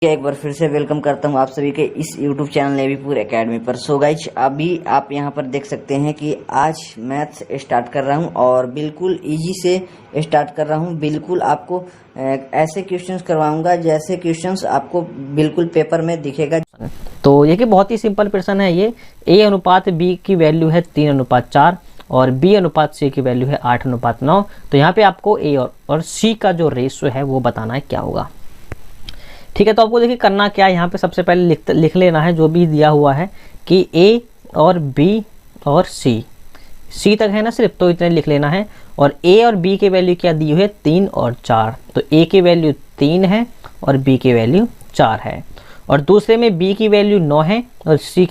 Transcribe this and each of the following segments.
एक बार फिर से वेलकम करता हूं आप सभी के इस YouTube चैनल नेवीपुर एकेडमी पर। सो गाइज, अभी आप यहां पर देख सकते हैं कि आज मैथ्स स्टार्ट कर रहा हूं और बिल्कुल इजी से स्टार्ट कर रहा हूं। बिल्कुल आपको ऐसे क्वेश्चंस करवाऊंगा जैसे क्वेश्चंस आपको बिल्कुल पेपर में दिखेगा। तो ये कि बहुत ही सिंपल प्रश्न है ये। A अनुपात B की वैल्यू है 3:4 और B अनुपात C की वैल्यू है 8:9। तो यहाँ पे आपको A और C का जो रेशियो है वो बताना है क्या होगा। ठीक है, तो आपको देखिए करना क्या है, यहाँ पे सबसे पहले लिख लेना है जो भी दिया हुआ है कि A और B और C तक है ना सिर्फ, तो इतने लिख लेना है। और A और B की वैल्यू क्या दी हुई है 3 और 4। तो A की वैल्यू 3 है और B की वैल्यू 4 है। और दूसरे में B की वैल्यू 9 है और B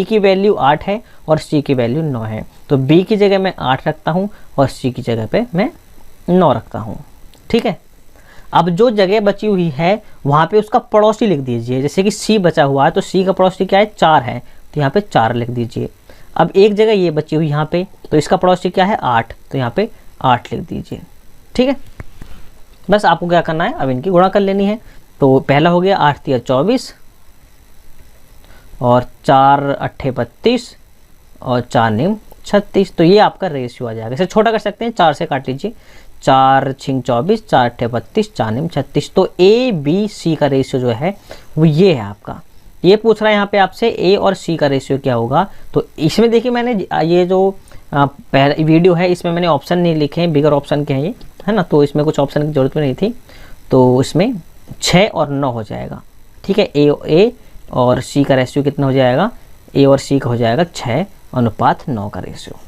की वैल्यू 8 है और C की वैल्यू 9 है। तो B की जगह मैं 8 रखता हूँ और C की जगह पे मैं 9 रखता हूँ। ठीक है, अब जो जगह बची हुई है वहाँ पे उसका पड़ोसी लिख दीजिए। जैसे कि C बचा हुआ है तो C का पड़ोसी क्या है 4 है, तो यहाँ पे 4 लिख दीजिए। अब एक जगह ये बची हुई यहाँ पे, तो इसका पड़ोसी क्या है 8, तो यहाँ पे 8 लिख दीजिए। ठीक है, बस आपको क्या करना है, अब इनकी गुणा कर लेनी है। तो पहला हो गया 8 × 24 और 4 × 8 = 32 और 4 × 9 = 36। तो ये आपका रेशियो आ जाएगा। इसे छोटा कर सकते हैं, 4 से काट लीजिए। 4 × 6 = 24, 4 × 8 = 32, 4 × 9 = 36। तो A B C का रेशियो जो है वो ये है आपका। ये पूछ रहा है यहाँ पे आपसे A और C का रेशियो क्या होगा। तो इसमें देखिए मैंने ये जो पहला वीडियो है इसमें मैंने ऑप्शन नहीं लिखे हैं, बिगर ऑप्शन के हैं ये, है ना। तो इसमें कुछ ऑप्शन की जरूरत भी नहीं थी, तो इसमें 6 और 9 हो जाएगा। ठीक है, A और C का रेशियो कितना हो जाएगा, A और C का हो जाएगा 6:9 का रेशियो।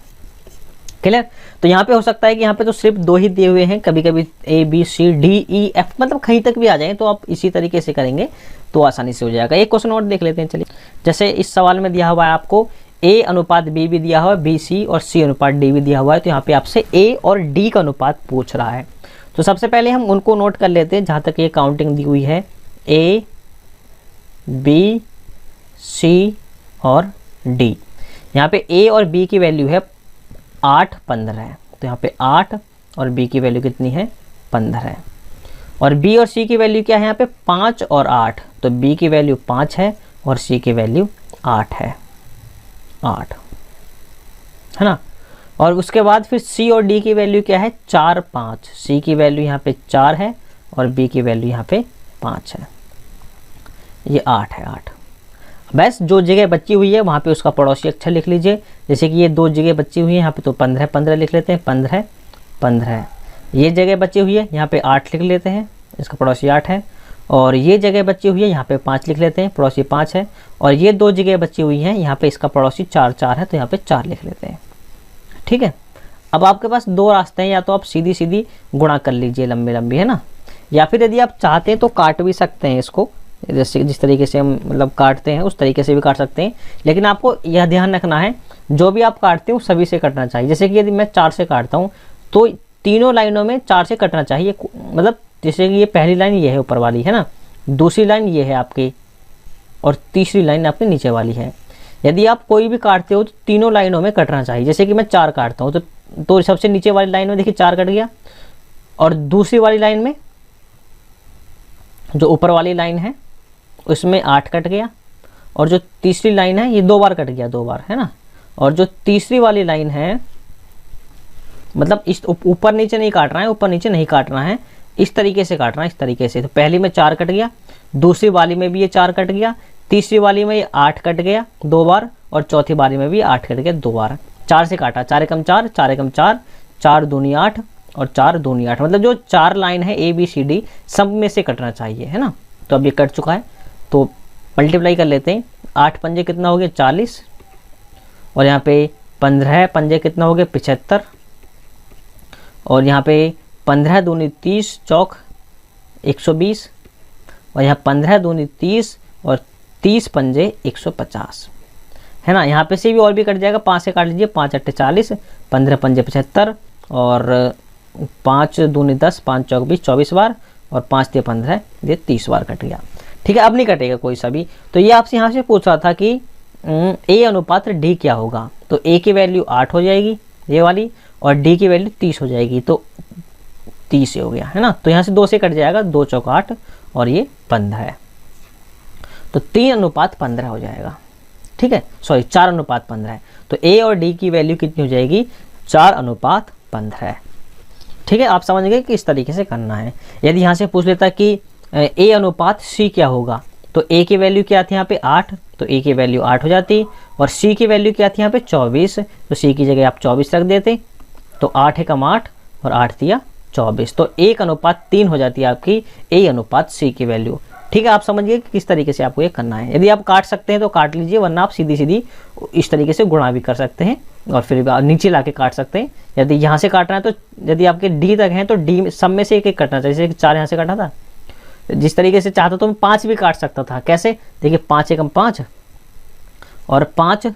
क्लियर। तो यहाँ पे हो सकता है कि यहाँ पे तो सिर्फ 2 ही दिए हुए हैं, कभी कभी A B C D E F मतलब कहीं तक भी आ जाए, तो आप इसी तरीके से करेंगे तो आसानी से हो जाएगा। एक क्वेश्चन और देख लेते हैं। चलिए, जैसे इस सवाल में दिया हुआ है आपको A अनुपात B भी दिया हुआ है, B C और C अनुपात D भी दिया हुआ है। तो यहाँ पे आपसे A और D का अनुपात पूछ रहा है। तो सबसे पहले हम उनको नोट कर लेते हैं जहाँ तक ये काउंटिंग दी हुई है, A B C और D। यहाँ पे A और B की वैल्यू है 8 15 है, तो यहाँ पे 8 और B की वैल्यू कितनी है 15 है। और B और C की वैल्यू क्या है यहाँ पे 5 और 8, तो B की वैल्यू 5 है और C की वैल्यू 8 है, 8 है ना। और उसके बाद फिर C और D की वैल्यू क्या है 4 5, C की वैल्यू यहाँ पे 4 है और B की वैल्यू यहाँ पे 5 है, ये 8 है, 8। बस जो जगह बची हुई है वहाँ पे उसका पड़ोसी अक्षर लिख लीजिए। जैसे कि ये 2 जगह बची हुई है यहाँ पे, तो 15 15 लिख लेते हैं, 15 15। ये जगह बची हुई है यहाँ पे 8 लिख लेते हैं, इसका पड़ोसी 8 है। और ये जगह बची हुई है यहाँ पे 5 लिख लेते हैं, पड़ोसी 5 है। और ये 2 जगह बची हुई हैं यहाँ पे, इसका पड़ोसी 4 4 है, तो यहाँ पे 4 लिख लेते हैं। ठीक है, अब आपके पास 2 रास्ते हैं, या तो आप सीधी सीधी गुणा कर लीजिए लंबी लंबी, है ना, या फिर यदि आप चाहते हैं तो काट भी सकते हैं इसको, जैसे जिस तरीके से हम मतलब काटते हैं उस तरीके से भी काट सकते हैं। लेकिन आपको यह ध्यान रखना है जो भी आप काटते हो सभी से कटना चाहिए। जैसे कि यदि मैं 4 से काटता हूँ तो तीनों लाइनों में 4 से कटना चाहिए। मतलब जैसे कि ये पहली लाइन ये है ऊपर वाली, है ना, दूसरी लाइन ये है आपकी और तीसरी लाइन आपकी नीचे वाली है। यदि आप कोई भी काटते हो तो तीनों लाइनों में कटना चाहिए। जैसे कि मैं 4 काटता हूँ तो सबसे नीचे वाली लाइन में देखिए 4 कट गया, और दूसरी वाली लाइन में जो ऊपर वाली लाइन है उसमें 8 कट गया, और जो तीसरी लाइन है ये 2 बार कट गया, 2 बार, है ना। और जो तीसरी वाली लाइन है, मतलब इस ऊपर नीचे नहीं काटना है, ऊपर नीचे नहीं काटना है, इस तरीके से काटना है, इस तरीके से। तो पहली में 4 कट गया, दूसरी वाली में भी ये 4 कट गया, तीसरी वाली में ये 8 कट गया 2 बार, और चौथी वाली में भी 8 कट गया 2 बार। 4 से काटा, 4 × 4, 4 × 4, 4 दूनी 8 और 4 दूनी 8। मतलब जो 4 लाइन है A B C D सब में से कटना चाहिए, है ना। तो अब ये कट चुका है, तो मल्टीप्लाई कर लेते हैं। 8 पंजे कितना हो गया 40, और यहाँ पे 15 पंजे कितना हो गया 75, और यहाँ पे 15 दूनी 30 चौक 120, और यहाँ 15 दूनी 30 और 30 पंजे 150, है ना। यहाँ पे से भी और भी कट जाएगा, 5 से काट लीजिए, 5 × 8 = 40, 15 पंजे 75 और 5 दूनी 10, 5 चौक 20, 24 बार, और 5 × 15 ये 30 बार कट गया। ठीक है, अब नहीं कटेगा कोई सा भी। तो ये आपसे यहाँ से पूछ रहा था कि A अनुपात D क्या होगा। तो A की वैल्यू 8 हो जाएगी ये वाली, और D की वैल्यू 30 हो जाएगी, तो 30 हो गया, है ना। तो यहाँ से 2 से कट जाएगा, 2 चौक 8 और ये 15 है, तो 3:15 हो जाएगा। ठीक है, सॉरी 4:15 है। तो ए और डी की वैल्यू कितनी हो जाएगी? 4:15। ठीक है, आप समझ गए कि इस तरीके से करना है। यदि यहाँ से पूछ लेता कि ए अनुपात सी क्या होगा, तो ए की वैल्यू क्या थी यहाँ पे 8, तो ए की वैल्यू 8 हो जाती, और सी की वैल्यू क्या थी यहाँ पे 24, तो सी की जगह आप 24 रख देते, तो 8 एकम 8 और 8 दिया 24, तो 1:3 हो जाती है आपकी ए अनुपात सी की वैल्यू। ठीक है, आप समझिए कि किस तरीके से आपको ये करना है। यदि आप काट सकते हैं तो काट लीजिए, वरना आप सीधी सीधी इस तरीके से गुणा भी कर सकते हैं और फिर नीचे लाके काट सकते हैं। यदि यहाँ से काटना है तो यदि आपके डी तक हैं तो डी सब में से एक एक कटना चाहिए। जैसे 4 यहाँ से काटा था, जिस तरीके से चाहता तो मैं 5 भी काट सकता था। कैसे? देखिए 5 एकम 5 और 5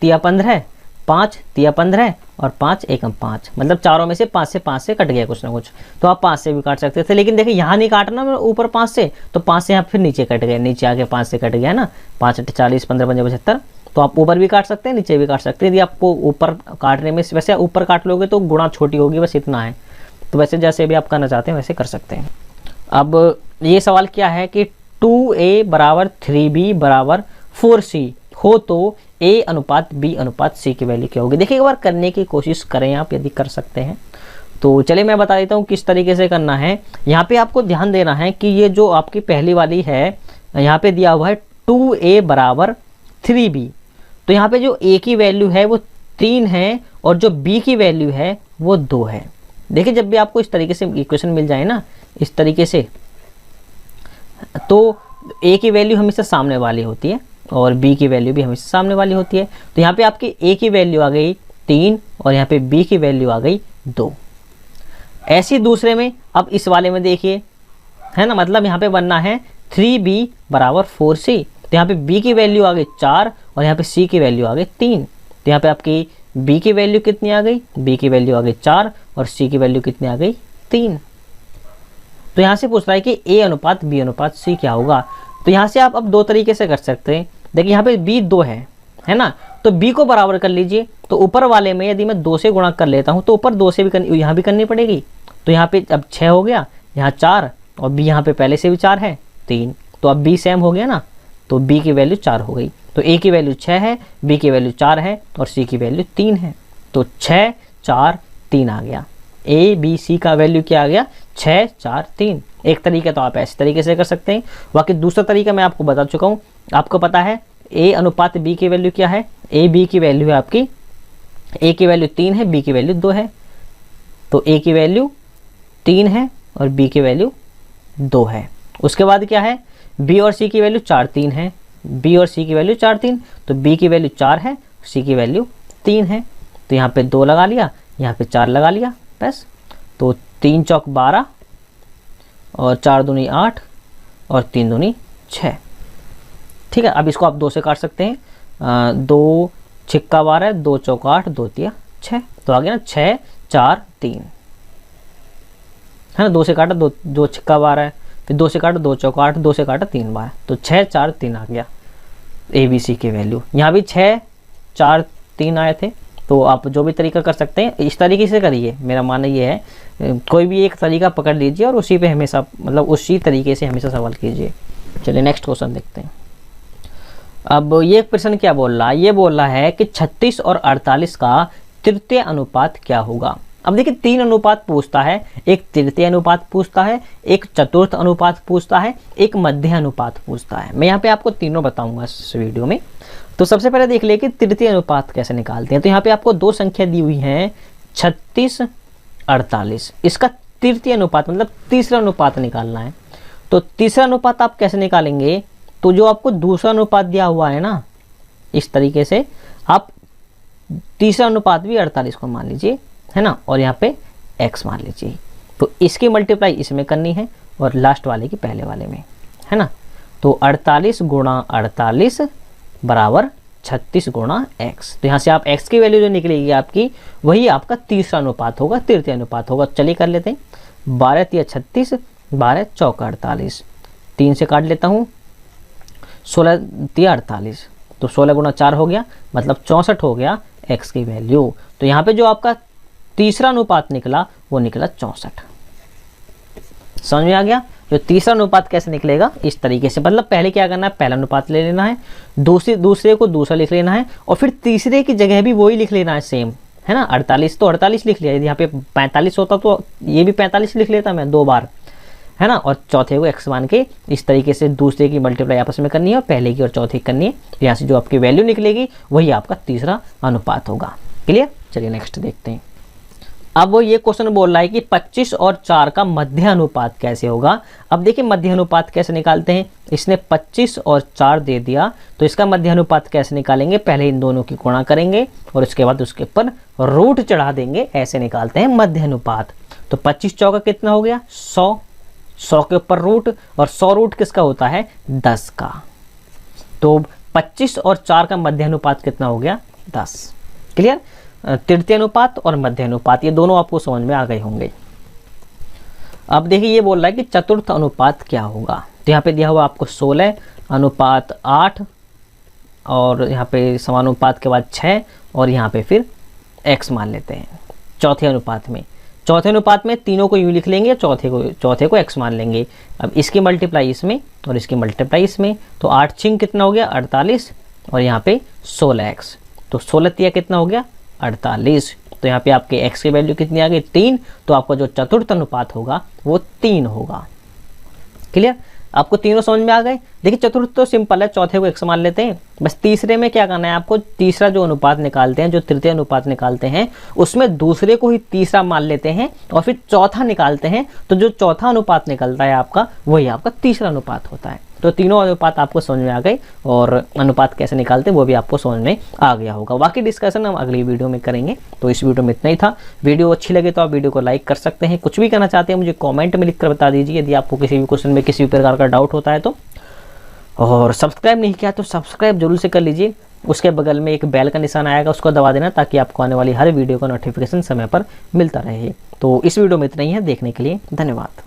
तिया 15, 5 तिया 15 और 5 एकम 5, मतलब चारों में से 5 से कट गया कुछ ना कुछ, तो आप 5 से भी काट सकते थे। लेकिन देखिए यहाँ नहीं काटना मैं ऊपर 5 से, तो 5 से यहाँ फिर नीचे कट गया, नीचे आके 5 से कट गया ना, 5 8 40 15 5 75, तो आप ऊपर भी काट सकते हैं नीचे भी काट सकते हैं। यदि आपको ऊपर काटने में, वैसे ऊपर काट लोगे तो गुणा छोटी होगी, बस इतना है, तो वैसे जैसे भी आप करना चाहते हैं वैसे कर सकते हैं। अब ये सवाल क्या है कि 2a = 3b = 4c हो तो a अनुपात b अनुपात c की वैल्यू क्या होगी। देखिए एक बार करने की कोशिश करें आप, यदि कर सकते हैं तो चलिए मैं बता देता हूँ किस तरीके से करना है। यहाँ पे आपको ध्यान देना है कि ये जो आपकी पहली वाली है, यहाँ पे दिया हुआ है 2a = 3b, तो यहाँ पे जो a की वैल्यू है वो 3 है और जो b की वैल्यू है वो 2 है। देखिए जब भी आपको इस तरीके से इक्वेशन मिल जाए ना, इस तरीके से, तो a की वैल्यू हमेशा सामने वाली होती है और b की वैल्यू भी हमेशा सामने वाली होती है। तो यहाँ पे आपकी a की वैल्यू आ गई 3 और यहाँ पे b की वैल्यू आ गई 2। ऐसी दूसरे में, अब इस वाले में देखिए, है ना, मतलब यहाँ पे बनना है 3b = 4c, तो यहाँ पे b की वैल्यू आ गई 4 और यहाँ पे c की वैल्यू आ गई 3, तो यहाँ पे आपकी b की वैल्यू कितनी आ गई? b की वैल्यू आ गई 4 और c की वैल्यू कितनी आ गई? 3। तो यहाँ से पूछ रहा है कि a अनुपात b अनुपात c क्या होगा। तो यहाँ से आप अब दो तरीके से कर सकते हैं। देखिए यहाँ पे b 2 है ना, तो b को बराबर कर लीजिए। तो ऊपर वाले में यदि मैं 2 से गुणा कर लेता हूँ तो ऊपर 2 से भी यहाँ भी करनी पड़ेगी, तो यहाँ पे अब 6 हो गया, यहाँ 4 और b यहाँ पे पहले से भी 4 है 3, तो अब b सेम हो गया ना, तो b की वैल्यू 4 हो गई। तो a की वैल्यू 6 है, b की वैल्यू 4 है और c की वैल्यू 3 है, तो 6 4 3 आ गया। a b c का वैल्यू क्या आ गया? 6 4 3। एक तरीका तो आप ऐसे तरीके से कर सकते हैं, बाकी दूसरा तरीका मैं आपको बता चुका हूँ। आपको पता है a अनुपात b की वैल्यू क्या है? a b की वैल्यू है आपकी, a की वैल्यू 3 है, b की वैल्यू 2 है, तो a की वैल्यू 3 है और b की वैल्यू 2 है। उसके बाद क्या है? b और c की वैल्यू 4 3 है, b और c की वैल्यू 4 3, तो b की वैल्यू 4 है, c की वैल्यू 3 है, तो यहाँ पे 2 लगा लिया, यहाँ पे 4 लगा लिया, बस। तो 3 चौक 12 और 4 दूनी 8 और 3 दूनी 6। ठीक है, अब इसको आप 2 से काट सकते हैं, 2 छिक्का 12, 2 चौक 8, 2 तिया 6, तो आ गया ना 6 4 3, है ना। 2 से काटा 2 छिक्का 12, फिर 2 से काटा 2 चौक 8, 2 से काटा 3 बार, तो 6 4 3 आ गया ए बी सी की वैल्यू। यहाँ भी 6 4 3 आए थे, तो आप जो भी तरीका कर सकते हैं इस तरीके से करिए। मेरा मानना ये है, कोई भी एक तरीका पकड़ लीजिए और उसी पे हमेशा, मतलब उसी तरीके से हमेशा सवाल कीजिए। चलिए नेक्स्ट क्वेश्चन देखते हैं। अब ये प्रश्न क्या बोल रहा है? ये बोल रहा है कि 36 और 48 का तृतीय अनुपात क्या होगा। अब देखिए 3 अनुपात पूछता है, एक तृतीय अनुपात पूछता है, एक चतुर्थ अनुपात पूछता है, एक मध्य अनुपात पूछता है। मैं यहाँ पे आपको तीनों बताऊंगा इस वीडियो में। तो सबसे पहले देख ले कि तृतीय अनुपात कैसे निकालते हैं। तो यहाँ पे आपको 2 संख्या दी हुई हैं 36 48, इसका तृतीय अनुपात मतलब तीसरा अनुपात निकालना है। तो तीसरा अनुपात आप कैसे निकालेंगे? तो जो आपको दूसरा अनुपात दिया हुआ है ना, इस तरीके से आप तीसरा अनुपात भी 48 को मान लीजिए, है ना, और यहाँ पे x मान लीजिए। तो इसकी मल्टीप्लाई इसमें करनी है और लास्ट वाले की पहले वाले में, है ना। तो 48 गुणा 48 बराबर 36 गुणा x। तो यहाँ से आप x की वैल्यू जो निकलेगी आपकी, वही आपका तीसरा अनुपात होगा, तृतीय अनुपात होगा। चलिए कर लेते हैं। 12 तिया 36, 12 चौका 48, 3 से काट लेता हूँ, 16 तिया 48, तो 16 गुणा 4 हो गया, मतलब 64 हो गया x की वैल्यू। तो यहाँ पे जो आपका तीसरा अनुपात निकला वो निकला 64। समझ में आ गया? जो तीसरा अनुपात कैसे निकलेगा, इस तरीके से, मतलब पहले क्या करना है, पहला अनुपात ले लेना है, दूसरे को दूसरा लिख लेना है, और फिर तीसरे की जगह भी वही लिख लेना है सेम, है ना। 48 तो 48 लिख लिया, यदि यहाँ पे 45 होता तो ये भी 45 लिख लेता मैं 2 बार, है ना। और चौथे को x मान के इस तरीके से दूसरे की मल्टीप्लाई आपस में करनी है और पहले की और चौथे की करनी है। यहाँ से जो आपकी वैल्यू निकलेगी वही आपका तीसरा अनुपात होगा। क्लियर। चलिए नेक्स्ट देखते हैं। अब वो ये क्वेश्चन बोल रहा है कि 25 और 4 का मध्य अनुपात कैसे होगा। अब देखिए मध्य अनुपात कैसे निकालते हैं। इसने 25 और 4 दे दिया तो इसका मध्य अनुपात कैसे निकालेंगे, पहले इन दोनों की गुणा करेंगे और उसके बाद उसके ऊपर रूट चढ़ा देंगे, ऐसे निकालते हैं मध्य अनुपात। तो 25 चौका कितना हो गया 100, 100 के ऊपर रूट, और 100 रूट किसका होता है 10 का। तो 25 और 4 का मध्य अनुपात कितना हो गया 10। क्लियर। तृतीय अनुपात और मध्य अनुपात ये दोनों आपको समझ में आ गए होंगे। अब देखिए ये बोल रहा है कि चतुर्थ अनुपात क्या होगा। तो यहाँ पे दिया हुआ आपको 16 अनुपात 8 और यहाँ पे समानुपात के बाद 6 और यहाँ पे फिर x मान लेते हैं चौथे अनुपात में। चौथे अनुपात में तीनों को यूँ लिख लेंगे, चौथे को x मान लेंगे। अब इसकी मल्टीप्लाई इसमें और इसकी मल्टीप्लाई इसमें, तो 8 छिंग कितना हो गया 48 और यहाँ पे 16x, तो 16 तिया कितना हो गया 48। तो यहाँ पे आपके x की वैल्यू कितनी आ गई 3। तो आपका जो चतुर्थ अनुपात होगा वो 3 होगा। क्लियर। आपको तीनों समझ में आ गए। देखिए चतुर्थ तो सिंपल है, चौथे को x मान लेते हैं। बस तीसरे में क्या करना है आपको, तीसरा जो अनुपात निकालते हैं, जो तृतीय अनुपात निकालते हैं, उसमें दूसरे को ही तीसरा मान लेते हैं और फिर चौथा निकालते हैं। तो जो चौथा अनुपात निकलता है आपका वही आपका तीसरा अनुपात होता है। तो तीनों अनुपात आपको समझ में आ गए और अनुपात कैसे निकालते हैं वो भी आपको समझ में आ गया होगा। बाकी डिस्कशन हम अगली वीडियो में करेंगे। तो इस वीडियो में इतना ही था। वीडियो अच्छी लगे तो आप वीडियो को लाइक कर सकते हैं। कुछ भी करना चाहते हैं मुझे कमेंट में लिखकर बता दीजिए यदि आपको किसी भी क्वेश्चन में किसी भी प्रकार का डाउट होता है तो। और सब्सक्राइब नहीं किया तो सब्सक्राइब जरूर से कर लीजिए। उसके बगल में एक बेल का निशान आएगा, उसको दबा देना ताकि आपको आने वाली हर वीडियो का नोटिफिकेशन समय पर मिलता रहे। तो इस वीडियो में इतना ही है। देखने के लिए धन्यवाद।